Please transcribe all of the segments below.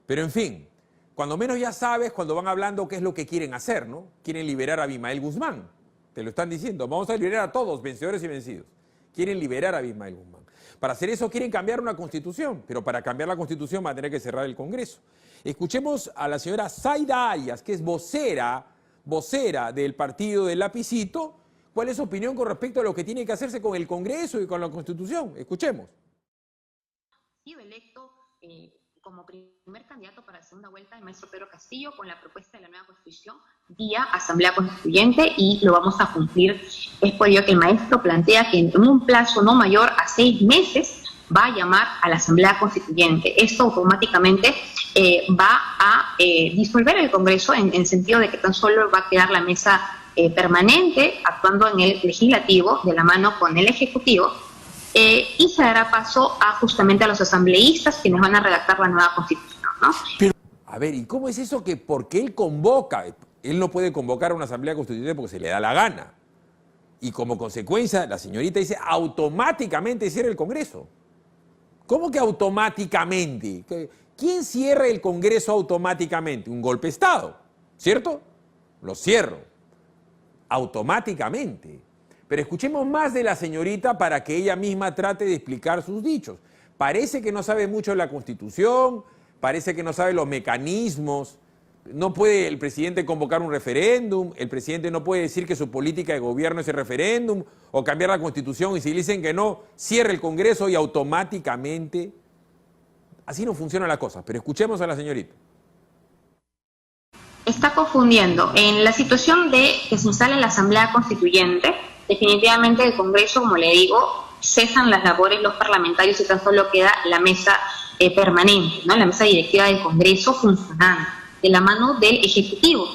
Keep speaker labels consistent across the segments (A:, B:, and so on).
A: Pero en fin, cuando menos ya sabes cuando van hablando qué es lo que quieren hacer, ¿no? Quieren liberar a Abimael Guzmán. Te lo están diciendo. Vamos a liberar a todos, vencedores y vencidos. Quieren liberar a Abimael Guzmán. Para hacer eso quieren cambiar una constitución, pero para cambiar la constitución van a tener que cerrar el Congreso. Escuchemos a la señora Zaira Arias, que es vocera del partido del Lapicito. ¿Cuál es su opinión con respecto a lo que tiene que hacerse con el Congreso y con la Constitución? Escuchemos.
B: Electo como primer candidato para la segunda vuelta el maestro Pedro Castillo con la propuesta de la nueva Constitución vía Asamblea Constituyente, y lo vamos a cumplir. Es por ello que el maestro plantea que en un plazo no mayor a 6 meses va a llamar a la Asamblea Constituyente. Esto automáticamente va a disolver el Congreso en el sentido de que tan solo va a quedar la mesa permanente actuando en el legislativo de la mano con el ejecutivo, y se dará paso justamente a los asambleístas, quienes van a redactar la nueva Constitución, ¿no?
A: Pero, a ver, ¿y cómo es eso que porque él convoca, él no puede convocar a una Asamblea Constituyente porque se le da la gana? Y como consecuencia, la señorita dice, automáticamente cierra el Congreso. ¿Cómo que automáticamente? ¿Quién cierra el Congreso automáticamente? Un golpe de Estado, ¿cierto? Lo cierro. Automáticamente. Pero escuchemos más de la señorita para que ella misma trate de explicar sus dichos. Parece que no sabe mucho de la Constitución, parece que no sabe los mecanismos. No puede el presidente convocar un referéndum, el presidente no puede decir que su política de gobierno es el referéndum o cambiar la Constitución, y si le dicen que no, cierre el Congreso y automáticamente. Así no funcionan las cosas, pero escuchemos a la señorita.
B: Está confundiendo. En la situación de que se instale la Asamblea Constituyente, definitivamente el Congreso, como le digo, cesan las labores los parlamentarios y tan solo queda la mesa permanente, ¿no? La mesa directiva del Congreso funcionando de la mano del Ejecutivo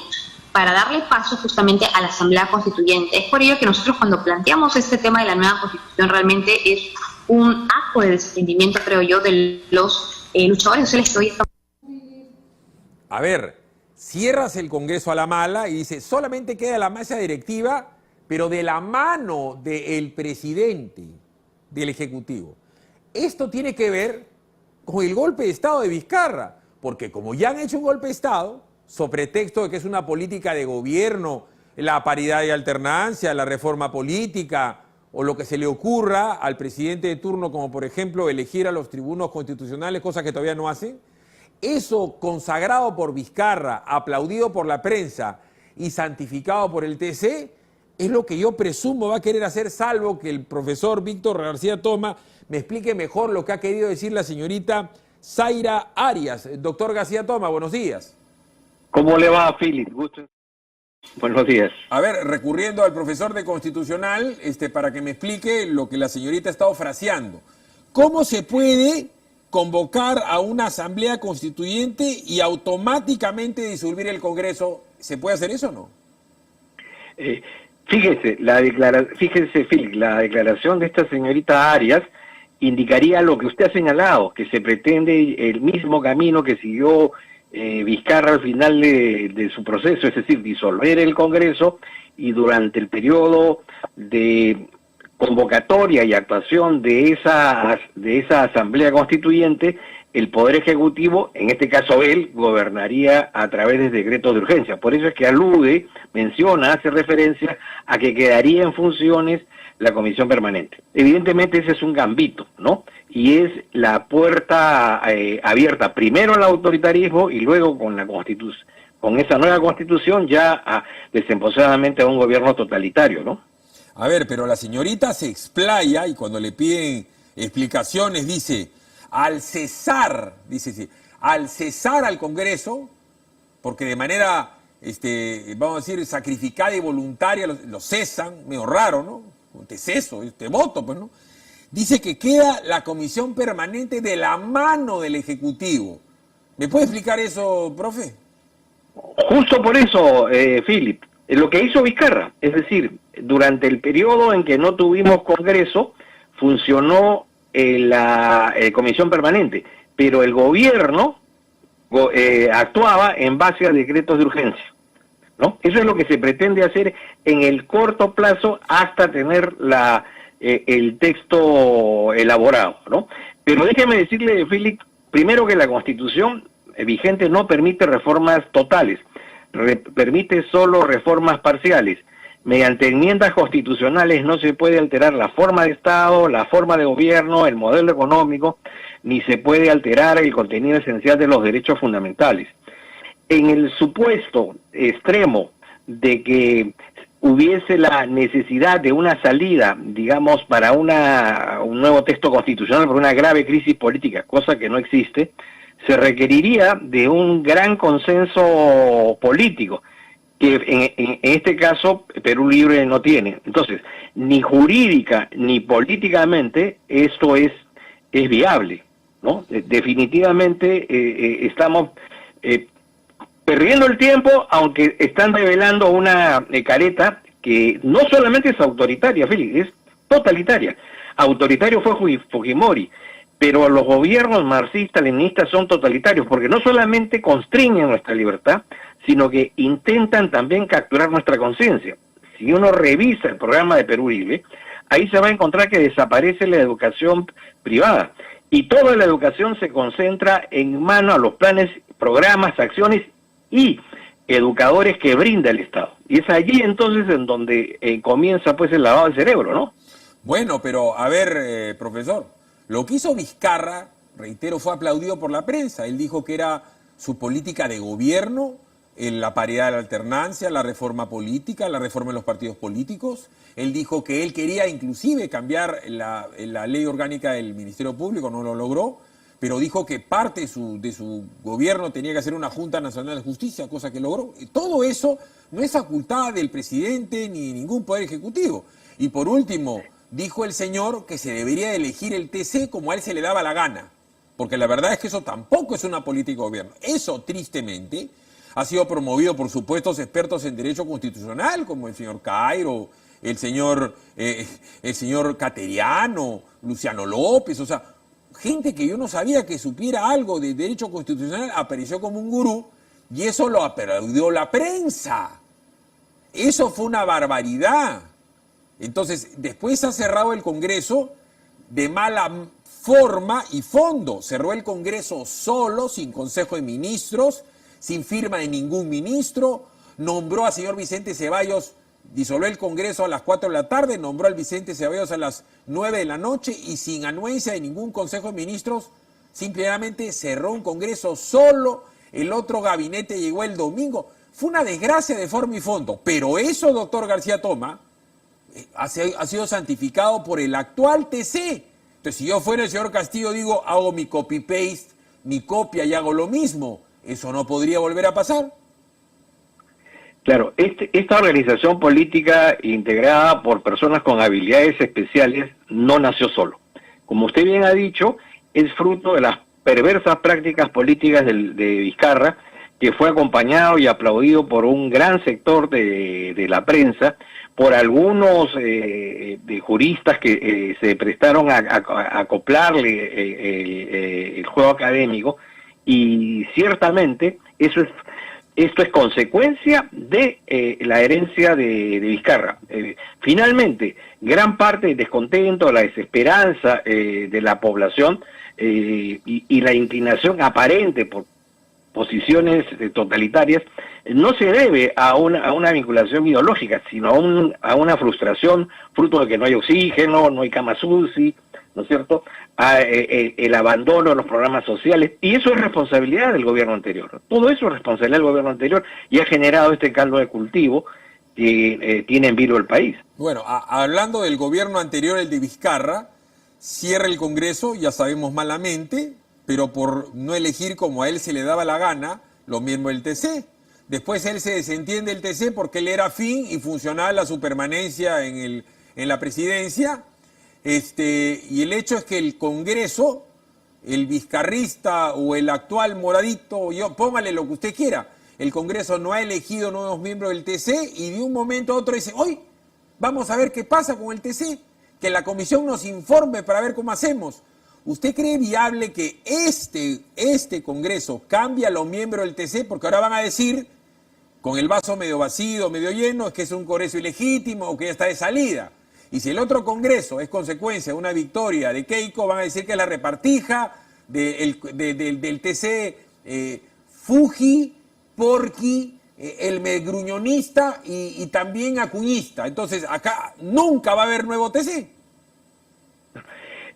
B: para darle paso justamente a la Asamblea Constituyente. Es por ello que nosotros, cuando planteamos este tema de la nueva Constitución, realmente es un acto de desprendimiento, creo yo, de los luchadores sociales que hoy estamos.
A: A ver, cierras el Congreso a la mala y dice, solamente queda la mesa directiva, pero de la mano del presidente, del Ejecutivo. Esto tiene que ver con el golpe de Estado de Vizcarra, porque como ya han hecho un golpe de Estado, sobre pretexto de que es una política de gobierno, la paridad y alternancia, la reforma política, o lo que se le ocurra al presidente de turno, como por ejemplo elegir a los tribunos constitucionales, cosa que todavía no hacen, eso consagrado por Vizcarra, aplaudido por la prensa y santificado por el TC, es lo que yo presumo va a querer hacer, salvo que el profesor Víctor García Toma me explique mejor lo que ha querido decir la señorita Zaira Arias. Doctor García Toma, buenos días.
C: ¿Cómo le va, Philip? Gusto. Buenos días.
A: A ver, recurriendo al profesor de Constitucional, para que me explique lo que la señorita ha estado fraseando. ¿Cómo se puede convocar a una asamblea constituyente y automáticamente disolver el Congreso? ¿Se puede hacer eso o no?
C: Fíjese, Philip, la declaración de esta señorita Arias indicaría lo que usted ha señalado, que se pretende el mismo camino que siguió Vizcarra al final de su proceso, es decir, disolver el Congreso, y durante el periodo de convocatoria y actuación de esa Asamblea Constituyente, el Poder Ejecutivo, en este caso él, gobernaría a través de decretos de urgencia. Por eso es que hace referencia a que quedaría en funciones la Comisión Permanente. Evidentemente ese es un gambito, ¿no? Y es la puerta abierta primero al autoritarismo y luego con esa nueva Constitución ya desemposadamente a un gobierno totalitario, ¿no?
A: A ver, pero la señorita se explaya y cuando le piden explicaciones dice, al cesar al Congreso, porque de manera, vamos a decir, sacrificada y voluntaria lo cesan, medio raro, ¿no? Te ceso, te voto, pues, ¿no? Dice que queda la Comisión Permanente de la mano del Ejecutivo. ¿Me puede explicar eso, profe?
C: Justo por eso, Philip, lo que hizo Vizcarra, es decir, durante el periodo en que no tuvimos Congreso, funcionó la Comisión Permanente, pero el gobierno actuaba en base a decretos de urgencia, ¿no? Eso es lo que se pretende hacer en el corto plazo hasta tener el texto elaborado, ¿no? Pero déjeme decirle, Philip, primero que la Constitución vigente no permite reformas totales, permite solo reformas parciales. Mediante enmiendas constitucionales no se puede alterar la forma de Estado, la forma de gobierno, el modelo económico, ni se puede alterar el contenido esencial de los derechos fundamentales. En el supuesto extremo de que hubiese la necesidad de una salida, digamos, para un nuevo texto constitucional por una grave crisis política, cosa que no existe, se requeriría de un gran consenso político, que en este caso Perú Libre no tiene. Entonces, ni jurídica ni políticamente esto es viable, ¿no? Definitivamente estamos perdiendo el tiempo, aunque están revelando una careta que no solamente es autoritaria, Félix, es totalitaria. Autoritario fue Fujimori, pero los gobiernos marxistas, leninistas son totalitarios, porque no solamente constriñen nuestra libertad, sino que intentan también capturar nuestra conciencia. Si uno revisa el programa de Perú Libre, ahí se va a encontrar que desaparece la educación privada, y toda la educación se concentra en mano a los planes, programas, acciones y educadores que brinda el Estado. Y es allí entonces en donde comienza pues el lavado del cerebro, ¿no?
A: Bueno, pero a ver, profesor, lo que hizo Vizcarra, reitero, fue aplaudido por la prensa. Él dijo que era su política de gobierno, en la paridad de la alternancia, la reforma política, la reforma de los partidos políticos. Él dijo que él quería inclusive cambiar la ley orgánica del Ministerio Público, no lo logró, pero dijo que parte de su gobierno tenía que hacer una Junta Nacional de Justicia, cosa que logró. Todo eso no es facultad del presidente ni de ningún poder ejecutivo. Y por último, dijo el señor que se debería elegir el TC como a él se le daba la gana, porque la verdad es que eso tampoco es una política de gobierno. Eso, tristemente, ha sido promovido por supuestos expertos en derecho constitucional, como el señor Cairo, el señor Cateriano, Luciano López, o sea, gente que yo no sabía que supiera algo de derecho constitucional apareció como un gurú, y eso lo aplaudió la prensa. Eso fue una barbaridad. Entonces, después ha cerrado el Congreso de mala forma y fondo. Cerró el Congreso solo, sin Consejo de Ministros, sin firma de ningún ministro, nombró al señor Vicente Ceballos, disolvió el Congreso a las 4 de la tarde, nombró al Vicente Ceballos a las 9 de la noche y sin anuencia de ningún Consejo de Ministros, simplemente cerró un Congreso solo, el otro gabinete llegó el domingo. Fue una desgracia de forma y fondo, pero eso, doctor García Toma, ha sido santificado por el actual TC. Entonces, si yo fuera el señor Castillo, digo, hago mi copy-paste, mi copia y hago lo mismo. ¿Eso no podría volver a pasar?
C: Claro, esta organización política integrada por personas con habilidades especiales no nació solo. Como usted bien ha dicho, es fruto de las perversas prácticas políticas de Vizcarra, que fue acompañado y aplaudido por un gran sector de la prensa, por algunos juristas que se prestaron a acoplarle el juego académico, y ciertamente esto es consecuencia de la herencia de Vizcarra. Finalmente, gran parte del descontento, la desesperanza de la población y la inclinación aparente por posiciones totalitarias no se debe a una vinculación ideológica, sino a una frustración fruto de que no hay oxígeno, no hay camas UCI, ¿no es cierto?, el abandono de los programas sociales, y eso es responsabilidad del gobierno anterior. Todo eso es responsabilidad del gobierno anterior y ha generado este caldo de cultivo que tiene en vilo el país.
A: Bueno, hablando del gobierno anterior, el de Vizcarra, cierra el Congreso, ya sabemos malamente, pero por no elegir como a él se le daba la gana los miembros del TC. Después él se desentiende del TC porque él era afín y funcional a su permanencia en la presidencia. Y el hecho es que el Congreso, el vizcarrista o el actual moradito, póngale lo que usted quiera, el Congreso no ha elegido nuevos miembros del TC y de un momento a otro dice, hoy vamos a ver qué pasa con el TC, que la comisión nos informe para ver cómo hacemos. ¿Usted cree viable que este Congreso cambie a los miembros del TC? Porque ahora van a decir, con el vaso medio vacío, medio lleno, es que es un Congreso ilegítimo o que ya está de salida. Y si el otro Congreso es consecuencia de una victoria de Keiko, van a decir que es la repartija del TC Fuji, Porqui, el megruñonista y también acuñista. Entonces, acá nunca va a haber nuevo TC.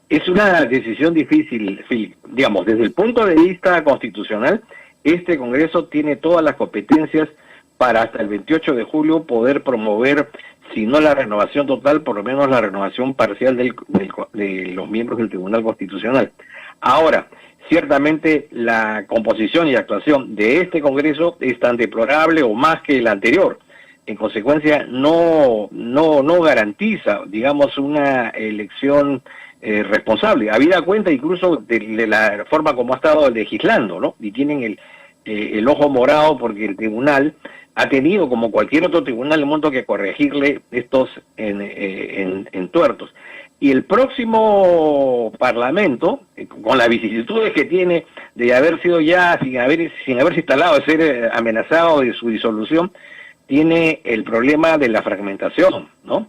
C: Es una decisión difícil, Philip. Digamos, desde el punto de vista constitucional, este Congreso tiene todas las competencias para hasta el 28 de julio poder promover, si no la renovación total, por lo menos la renovación parcial de los miembros del Tribunal Constitucional. Ahora, ciertamente la composición y actuación de este Congreso es tan deplorable o más que la anterior. En consecuencia, no garantiza, digamos, una elección responsable, habida cuenta incluso de la forma como ha estado legislando, ¿no? Y tienen el ojo morado porque el tribunal ha tenido, como cualquier otro tribunal, un monto que corregirle estos entuertos. Y el próximo Parlamento, con las vicisitudes que tiene de haber sido ya, sin haberse instalado, de ser amenazado de su disolución, tiene el problema de la fragmentación, ¿no?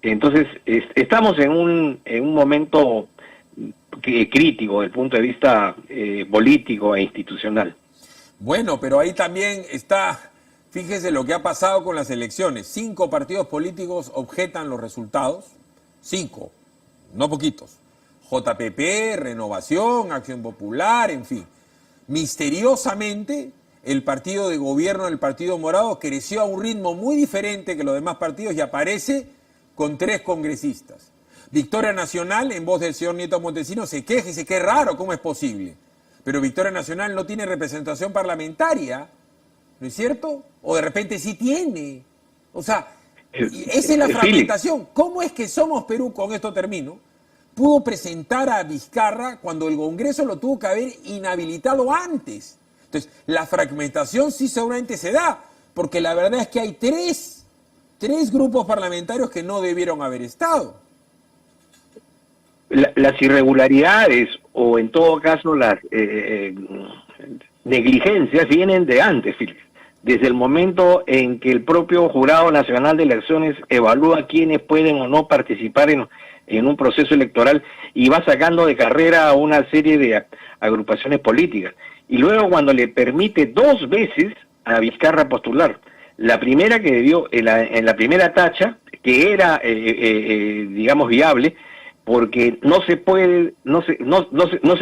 C: Entonces, estamos en un momento crítico desde el punto de vista político e institucional.
A: Bueno, pero ahí también está, fíjese lo que ha pasado con las elecciones. 5 partidos políticos objetan los resultados, 5, no poquitos. JPP, Renovación, Acción Popular, en fin. Misteriosamente, el partido de gobierno del Partido Morado creció a un ritmo muy diferente que los demás partidos y aparece con 3 congresistas. Victoria Nacional, en voz del señor Nieto Montesinos, se queja y dice, qué raro, ¿cómo es posible? Pero Victoria Nacional no tiene representación parlamentaria, ¿no es cierto? O de repente sí tiene. O sea, esa es la fragmentación. ¿Cómo es que Somos Perú, con esto termino, pudo presentar a Vizcarra cuando el Congreso lo tuvo que haber inhabilitado antes? Entonces, la fragmentación sí seguramente se da, porque la verdad es que hay tres grupos parlamentarios que no debieron haber estado.
C: Las irregularidades o en todo caso las negligencias vienen de antes, Félix. Desde el momento en que el propio Jurado Nacional de Elecciones evalúa quiénes pueden o no participar en un proceso electoral y va sacando de carrera a una serie de agrupaciones políticas. Y luego cuando le permite 2 veces a Vizcarra postular, la primera que debió, en la primera tacha, que era, digamos, viable, porque no se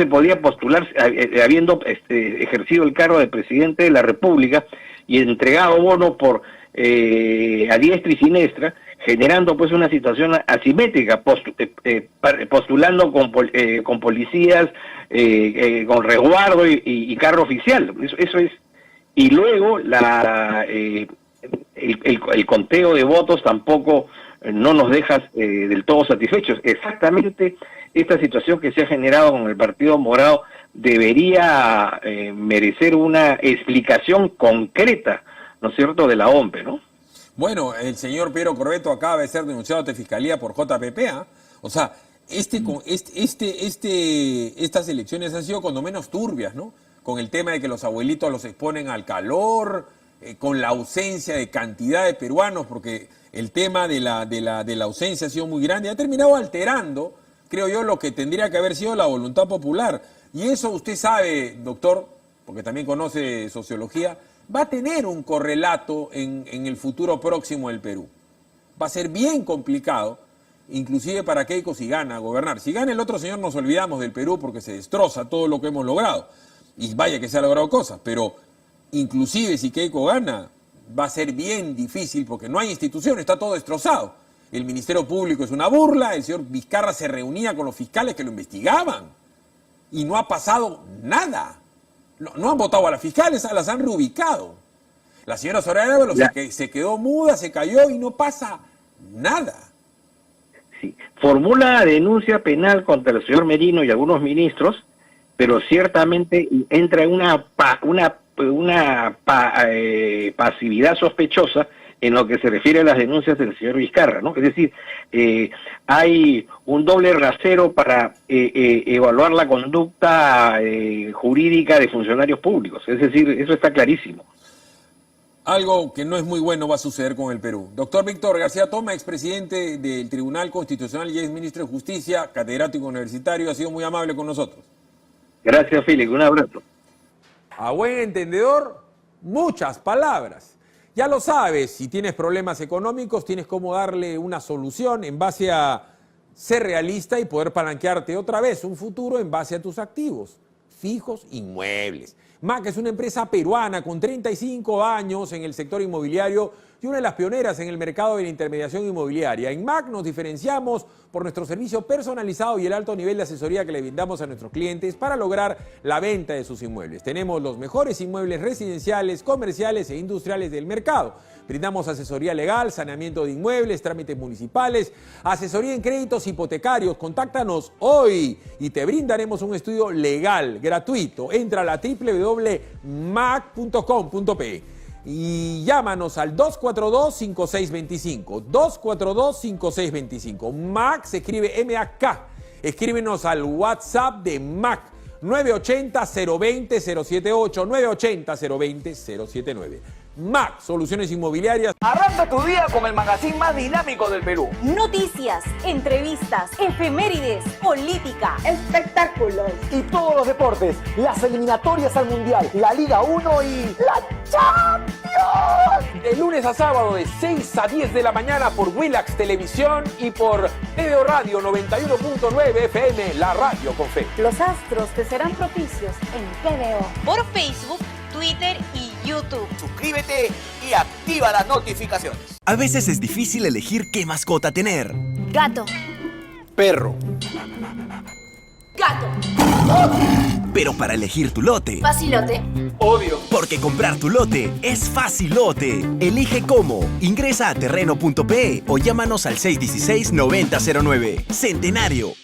C: podía postular habiendo ejercido el cargo de presidente de la República y entregado bonos por a diestra y siniestra, generando pues una situación asimétrica, postulando con policías, con resguardo y carro oficial. Eso es. Y luego el conteo de votos tampoco no nos deja del todo satisfechos. Exactamente esta situación que se ha generado con el Partido Morado debería merecer una explicación concreta, ¿no es cierto?, de la OMPE, ¿no?
A: Bueno, el señor Piero Corbeto acaba de ser denunciado ante Fiscalía por JPP, ¿eh? O sea, estas elecciones han sido cuando menos turbias, ¿no? Con el tema de que los abuelitos los exponen al calor, con la ausencia de cantidad de peruanos, porque el tema de la ausencia ha sido muy grande, ha terminado alterando, creo yo, lo que tendría que haber sido la voluntad popular. Y eso usted sabe, doctor, porque también conoce sociología, va a tener un correlato en el futuro próximo del Perú. Va a ser bien complicado, inclusive para Keiko si gana a gobernar. Si gana el otro señor nos olvidamos del Perú porque se destroza todo lo que hemos logrado. Y vaya que se ha logrado cosas, pero inclusive si Keiko gana, va a ser bien difícil porque no hay institución, está todo destrozado. El Ministerio Público es una burla, el señor Vizcarra se reunía con los fiscales que lo investigaban y no ha pasado nada. No han votado a las fiscales, las han reubicado. La señora Soraya Ábalos se quedó muda, se cayó y no pasa nada.
C: Sí. Formula denuncia penal contra el señor Merino y algunos ministros, pero ciertamente entra en una pasividad sospechosa en lo que se refiere a las denuncias del señor Vizcarra, ¿no? Es decir, hay un doble rasero para evaluar la conducta jurídica de funcionarios públicos. Es decir, eso está clarísimo.
A: Algo que no es muy bueno va a suceder con el Perú. Doctor Víctor García Toma, expresidente del Tribunal Constitucional y ex ministro de Justicia, catedrático universitario, ha sido muy amable con nosotros.
C: Gracias, Félix. Un abrazo.
A: A buen entendedor, muchas palabras. Ya lo sabes, si tienes problemas económicos, tienes cómo darle una solución en base a ser realista y poder palanquearte otra vez un futuro en base a tus activos fijos inmuebles. MAC es una empresa peruana con 35 años en el sector inmobiliario y una de las pioneras en el mercado de la intermediación inmobiliaria. En MAC nos diferenciamos por nuestro servicio personalizado y el alto nivel de asesoría que le brindamos a nuestros clientes para lograr la venta de sus inmuebles. Tenemos los mejores inmuebles residenciales, comerciales e industriales del mercado. Brindamos asesoría legal, saneamiento de inmuebles, trámites municipales, asesoría en créditos hipotecarios. Contáctanos hoy y te brindaremos un estudio legal gratuito. Entra a la www.mac.com.pe y llámanos al 242-5625. 242-5625. MAC se escribe M-A-K. Escríbenos al WhatsApp de MAC 980-020-078, 980-020-079. MAC, Soluciones Inmobiliarias.
D: Arranca tu día con el magazine más dinámico del Perú.
E: Noticias, entrevistas, efemérides, política,
F: espectáculos
D: y todos los deportes, las eliminatorias al Mundial, la Liga 1 y la Champions. De lunes a sábado de 6 a 10 de la mañana por Willax Televisión y por TVO Radio 91.9 FM, la radio con fe.
E: Los astros te serán propicios en TVO. Por Facebook, Twitter y YouTube.
D: Suscríbete y activa las notificaciones.
G: A veces es difícil elegir qué mascota tener.
E: Gato.
G: Perro.
E: Gato.
G: Pero para elegir tu lote,
E: Facilote.
D: Obvio.
G: porque comprar tu lote es facilote. Elige cómo. Ingresa a terreno.pe o llámanos al 616-9009. Centenario,